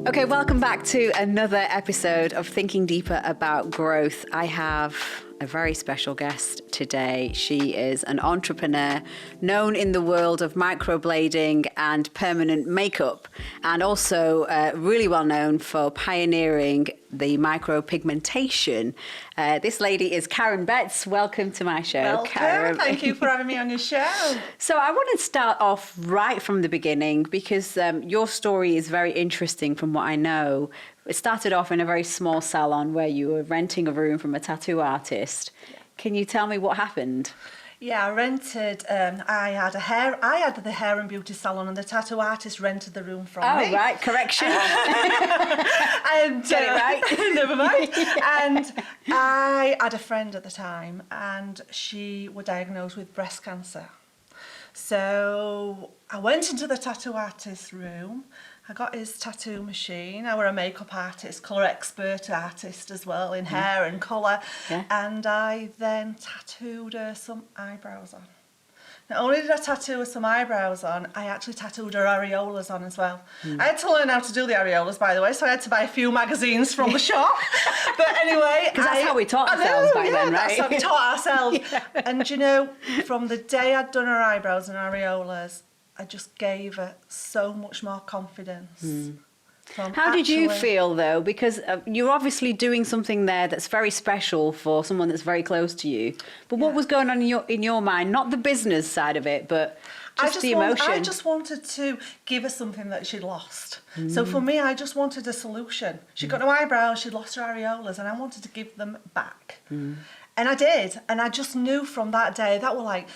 Okay, welcome back to another episode of Thinking Deeper About Growth. I have a very special guest today. She is an entrepreneur known in the world of microblading and permanent makeup, and also really well known for pioneering the micropigmentation. This lady is Karen BETTS. Welcome to my show, Welcome. Karen. Thank you for having me on your show. So I want to start off right from the beginning because your story is very interesting from what I know. It started off in a very small salon where you were renting a room from a tattoo artist. Can you tell me what happened? Yeah, I rented. I had the hair and beauty salon, and the tattoo artist rented the room from me. Oh, right, correction. And, Get it right. Never mind. And I had a friend at the time, and she was diagnosed with breast cancer. So I went into the tattoo artist's room. I got his tattoo machine. I were a makeup artist, colour expert artist as well, in hair and colour. Yeah. And I then tattooed her some eyebrows on. Not only did I tattoo her some eyebrows on, I actually tattooed her areolas on as well. I had to learn how to do the areolas, by the way, so I had to buy a few magazines from the shop. But anyway... Because that's how we taught ourselves back then, right? That's how we taught ourselves. Yeah. And you know, from the day I'd done her eyebrows and areolas, I just gave her so much more confidence. How did you feel though? Because you're obviously doing something there that's very special for someone that's very close to you. But what was going on in your mind? Not the business side of it, but just the emotion. I just wanted to give her something that she'd lost. So for me, I just wanted a solution. She'd got no eyebrows, she'd lost her areolas, and I wanted to give them back. And I did. And I just knew from that day, that was like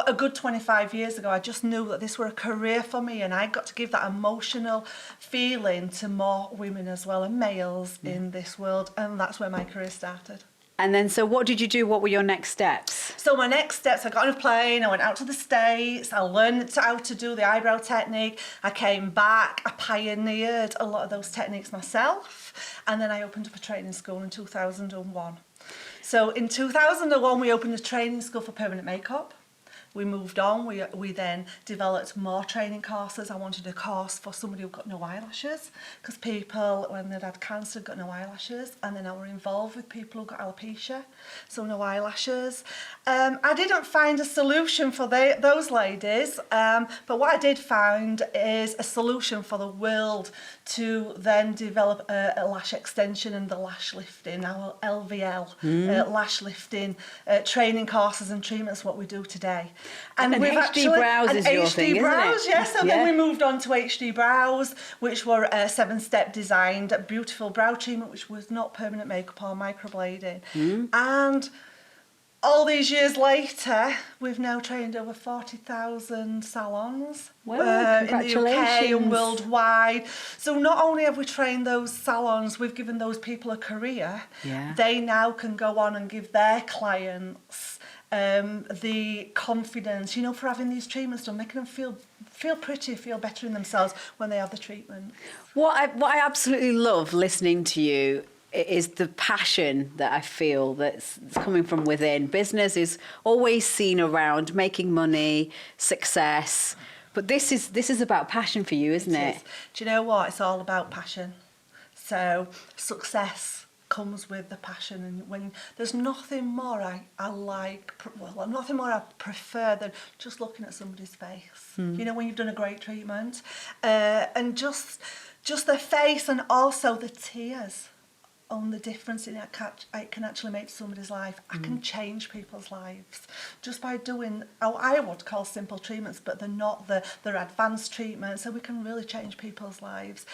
a good 25 years ago, I just knew that this were a career for me, and I got to give that emotional feeling to more women as well, and males in this world. And that's where my career started. And then, so what did you do? What were your next steps? So my next steps, I got on a plane, I went out to the States, I learned how to do the eyebrow technique, I came back, I pioneered a lot of those techniques myself, and then I opened up a training school in 2001. So in 2001, we opened a training school for permanent makeup. We moved on, we then developed more training courses. I wanted a course for somebody who got no eyelashes, because people, when they'd had cancer, got no eyelashes, and then I were involved with people who got alopecia, so no eyelashes. I didn't find a solution for those ladies, but what I did find is a solution for the world to then develop a lash extension and the lash lifting, our LVL, lash lifting training courses and treatments, what we do today. And we've HD brows is your thing, isn't it? Yes. So then we moved on to HD brows, which were a 7-step designed beautiful brow treatment, which was not permanent makeup or microblading. And all these years later, we've now trained over 40,000 salons in the UK and worldwide. So not only have we trained those salons, we've given those people a career. They now can go on and give their clients the confidence, you know, for having these treatments done, making them feel pretty, feel better in themselves when they have the treatment. What I absolutely love listening to you is the passion that I feel that's coming from within. Business is always seen around making money, success, but this is about passion for you, isn't it? Do you know what? It's all about passion. So success comes with the passion, and when there's nothing more I like, well, nothing more I prefer than just looking at somebody's face. You know, when you've done a great treatment, and just the face, and also the tears on the difference it can actually make to somebody's life. I can change people's lives just by doing, I would call simple treatments, but they're not, they're advanced treatments, so we can really change people's lives.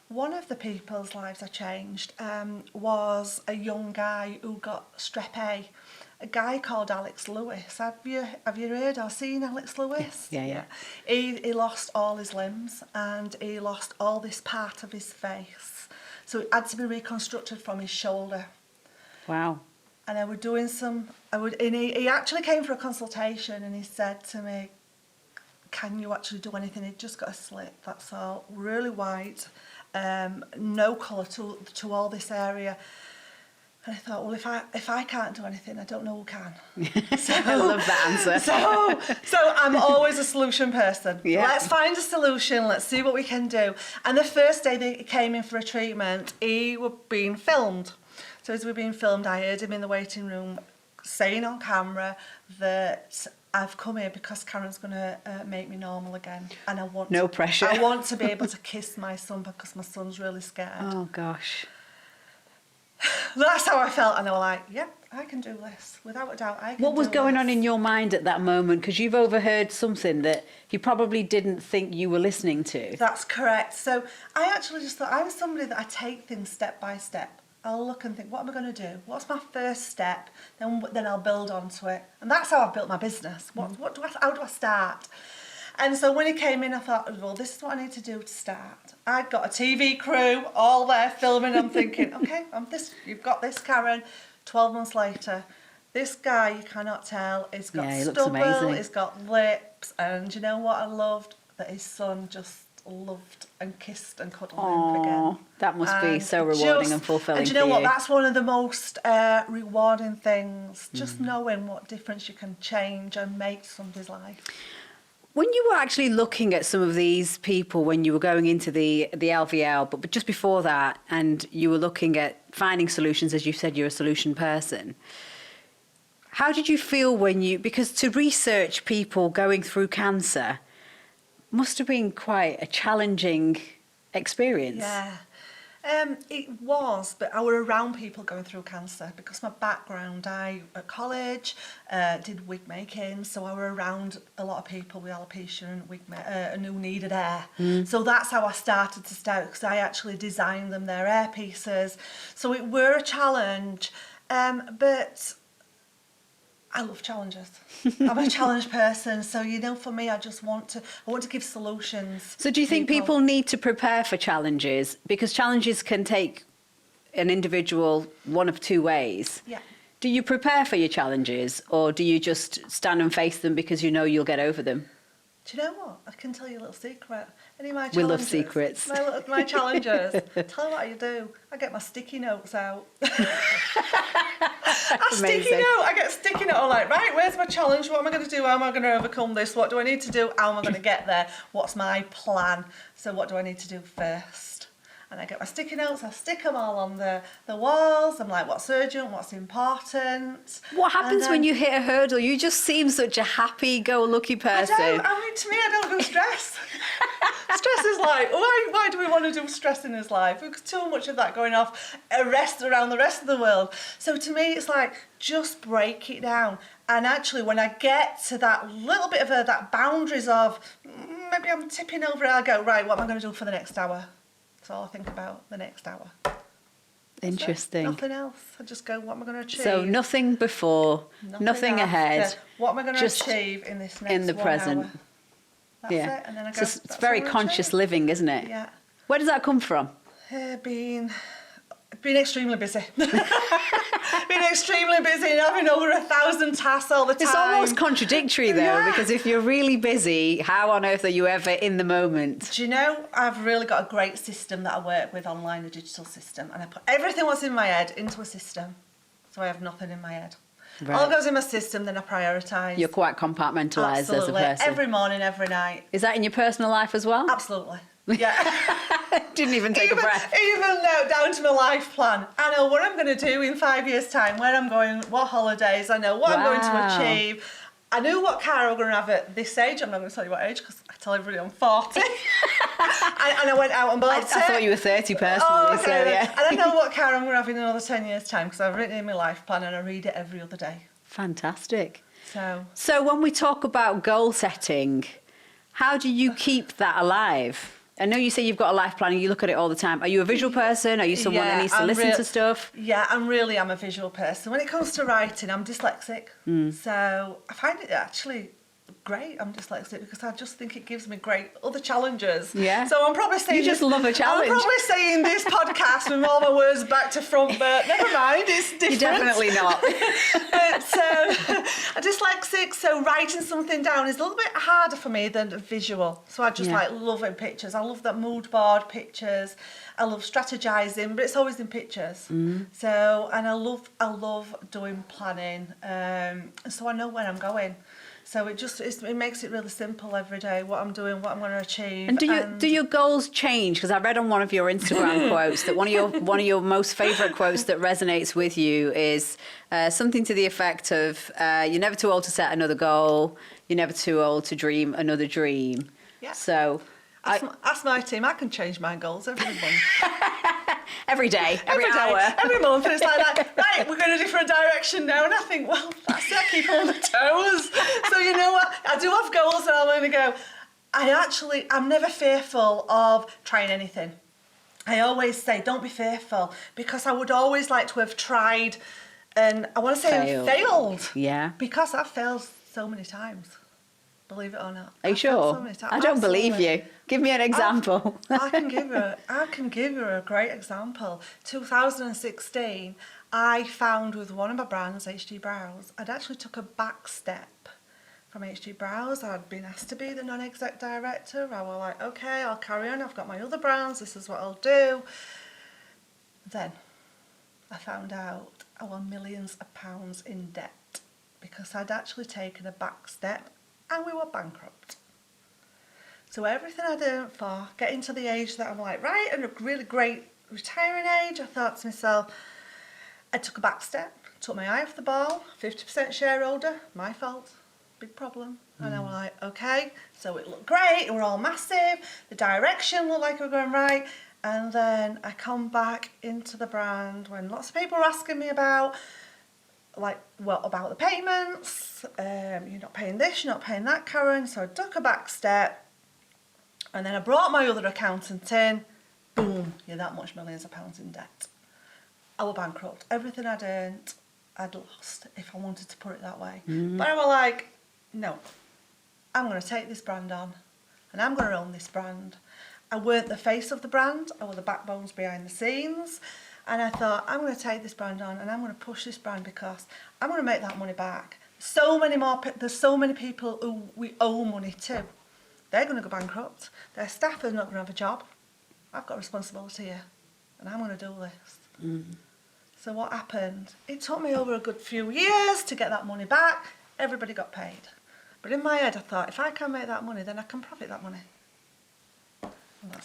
One of the people's lives I changed was a young guy who got strep A. A guy called Alex Lewis. Have you heard or seen Alex Lewis? Yeah. He lost all his limbs, and he lost all this part of his face. So it had to be reconstructed from his shoulder. Wow. And I was doing he actually came for a consultation, and he said to me, can you actually do anything? He'd just got a slit, that's all, really white, no colour to all this area. And I thought, well, if I can't do anything, I don't know who can. So, I love that answer. So I'm always a solution person. Yeah. Let's find a solution. Let's see what we can do. And the first day that he came in for a treatment, he was being filmed. So as we were being filmed, I heard him in the waiting room saying on camera that I've come here because Karen's going to make me normal again. And I want pressure. I want to be able to kiss my son because my son's really scared. Oh, gosh. That's how I felt, and I was like, yeah, I can do this. Without a doubt, I can What was do going this. on in your mind at that moment? Because you've overheard something that you probably didn't think you were listening to. That's correct. So I actually just thought, I'm somebody that I take things step by step. I'll look and think, what am I going to do? What's my first step? Then I'll build onto it. And that's how I've built my business. How do I start? And so when he came in, I thought, well, this is what I need to do to start. I'd got a TV crew all there filming. I'm thinking, okay, you've got this, Karen. 12 months later, this guy, you cannot tell, he's got he looks stubble, amazing. he's got lips, and you know what I loved? That his son just loved and kissed and cuddled him again. That must be And so rewarding and fulfilling. And do you know for what? you. That's one of the most rewarding things. Just knowing what difference you can change and make to somebody's life. When you were actually looking at some of these people, when you were going into the LVL, but just before that, and you were looking at finding solutions, as you said, you're a solution person. How did you feel because to research people going through cancer must have been quite a challenging experience. Yeah. It was, but I were around people going through cancer because my background, I at college did wig making, so I were around a lot of people with alopecia and who needed hair. So that's how I started because I actually designed them their hair pieces. So it were a challenge, but I love challenges. I'm a challenge person, so for me, I want to give solutions. So do you think people need to prepare for challenges? Because challenges can take an individual one of two ways. Yeah. Do you prepare for your challenges, or do you just stand and face them because you know you'll get over them? Do you know what? I can tell you a little secret. Any of my challenges, We love secrets. My challenges. Tell you what I do. I get my sticky notes out. I get sticky note. I'm like, right, where's my challenge? What am I going to do? How am I going to overcome this? What do I need to do? How am I going to get there? What's my plan? So what do I need to do first? And I get my sticky notes, I stick them all on the walls. I'm like, what's urgent, what's important? What happens when you hit a hurdle? You just seem such a happy-go-lucky person. To me, I don't do stress. Stress is like, why do we want to do stress in his life? We've got too much of that going off around the rest of the world. So to me, it's like, just break it down. And actually, when I get to that little bit of that boundaries of, maybe I'm tipping over it, I go, right, what am I going to do for the next hour? That's all I think about, the next hour. Interesting. Nothing else. I just go, what am I going to achieve? So nothing before, nothing after. ahead. What am I going to just achieve in this next in the 1 present. hour? That's it. And then I go, So it's very conscious living, isn't it? Yeah. Where does that come from? Being extremely busy. Being extremely busy and having over 1,000 tasks all the time. It's almost contradictory, though, Yeah. because if you're really busy, how on earth are you ever in the moment? Do you know, I've really got a great system that I work with online, a digital system, and I put everything what's in my head into a system, so I have nothing in my head. Right. All goes in my system, then I prioritise. You're quite compartmentalised as a Absolutely. person. Every morning, every night. Is that in your personal life as well? Absolutely. Yeah. Didn't even take a breath. Even down to my life plan. I know what I'm going to do in 5 years' time, where I'm going, what holidays, I know what I'm going to achieve. I knew what car I'm going to have at this age. I'm not going to tell you what age because I tell everybody I'm 40. and I went out and bought it. I thought you were 30 personally, oh, okay. so yeah. And I know what car I'm going to have in another 10 years' time because I've written it in my life plan and I read it every other day. Fantastic. So when we talk about goal setting, how do you keep that alive? I know you say you've got a life plan and you look at it all the time. Are you a visual person? Are you someone that needs to listen to stuff? Yeah, I'm a visual person. When it comes to writing, I'm dyslexic. So I find it actually great. I'm dyslexic because I just think it gives me great other challenges. Yeah. So I'm probably saying you just love a challenge. I'm probably saying this podcast with all my words back to front, but never mind, it's different. You're definitely not. But I'm dyslexic, So writing something down is a little bit harder for me than visual. So I just like loving pictures. I love that mood board pictures. I love strategizing, but it's always in pictures. So, and I love doing planning. So I know where I'm going. So it makes it really simple every day, what I'm doing, what I'm going to achieve. And do your goals change? Because I read on one of your Instagram quotes that one of your most favourite quotes that resonates with you is something to the effect of, you're never too old to set another goal, you're never too old to dream another dream. Yeah. So ask my team, I can change my goals every month. every day, every hour. Every month, and it's like that. Right, we're going a different direction now, and I think, well, that's it. I keep on the toes. So you know what? I do have goals, and I'm going to go. I'm never fearful of trying anything. I always say, don't be fearful, because I would always like to have tried, and I want to say failed. Yeah. Because I've failed so many times. Believe it or not. Are you sure? I don't believe you. Give me an example. I can give you a great example. 2016, I found with one of my brands, HD Brows, I'd actually took a back step from HD Brows. I'd been asked to be the non-exec director. I was like, okay, I'll carry on. I've got my other brands. This is what I'll do. Then I found out I was millions of pounds in debt because I'd actually taken a back step and we were bankrupt. So everything I'd earned for, getting to the age that I'm like, right, and a really great retiring age, I thought to myself, I took a back step, took my eye off the ball, 50% shareholder, my fault, big problem. And I was like, okay, so it looked great, we're all massive, the direction looked like we were going right, and then I come back into the brand when lots of people were asking me about, like, what about the payments? You're not paying this, you're not paying that, Karen. So I took a back step, and then I brought my other accountant in. Boom, you're that much millions of pounds in debt. I was bankrupt. Everything I'd earned, I'd lost, if I wanted to put it that way. But I was like, no, I'm going to take this brand on, and I'm going to own this brand. I weren't the face of the brand, I was the backbones behind the scenes. And I thought, I'm going to take this brand on and I'm going to push this brand because I'm going to make that money back. There's so many people who we owe money to. They're going to go bankrupt. Their staff are not going to have a job. I've got a responsibility here and I'm going to do this. So what happened? It took me over a good few years to get that money back. Everybody got paid. But in my head I thought, if I can make that money, then I can profit that money.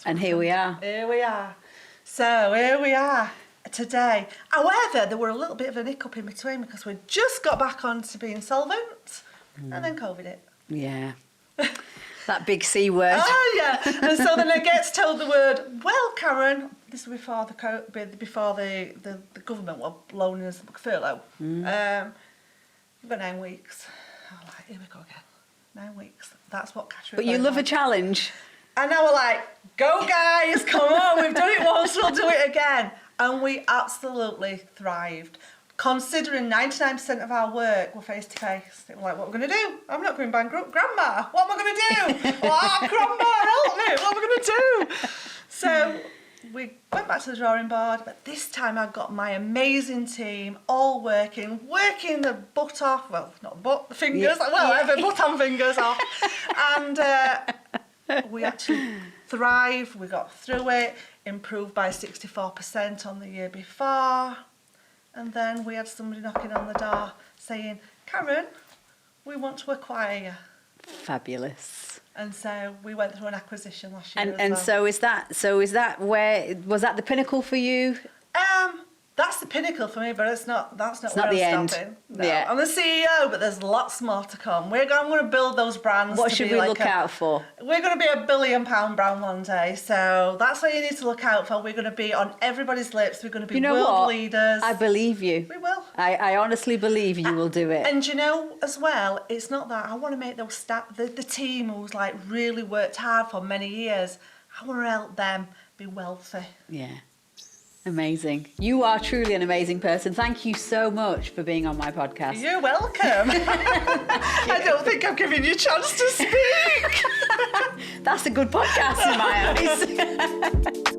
And here we are. Here we are. So here we are today. However, there were a little bit of an hiccup in between because we just got back on to being solvent and then COVID hit. Yeah. That big C word. Oh, yeah. And so then I get told the word, well, Karen, this was before the government were blowing us furlough. You've got 9 weeks. I'm like, here we go again. 9 weeks. That's what cash. But you love a challenge. And now we're like, go guys, come on, we've done it once, we'll do it again. And we absolutely thrived. Considering 99% of our work were face to face. It was like, what are we going to do? I'm not going bankrupt. Grandma, what am I going to do? Oh, Grandma, help me, what am I going to do? So we went back to the drawing board, but this time I got my amazing team all working the butt off. Well, not butt, the fingers. Yeah. Well, I have a butt and fingers off. And we actually thrived, we got through it, improved by 64% on the year before. And then we had somebody knocking on the door saying, Karen, we want to acquire you. Fabulous. And so we went through an acquisition last year. And so is that where, was that the pinnacle for you? That's the pinnacle for me, but that's not where I'm stopping. No. Yeah. I'm the CEO, but there's lots more to come. I'm going to build those brands. What should we look out for? We're going to be a £1 billion brand one day, so that's what you need to look out for. We're going to be on everybody's lips. We're going to be world leaders. I believe you. We will. I honestly believe you will do it. And you know, as well, it's not that. I want to make those staff, the team who's like really worked hard for many years, I want to help them be wealthy. Yeah. Amazing. You are truly an amazing person. Thank you so much for being on my podcast. You're welcome. I don't think I've given you a chance to speak. That's a good podcast in my eyes.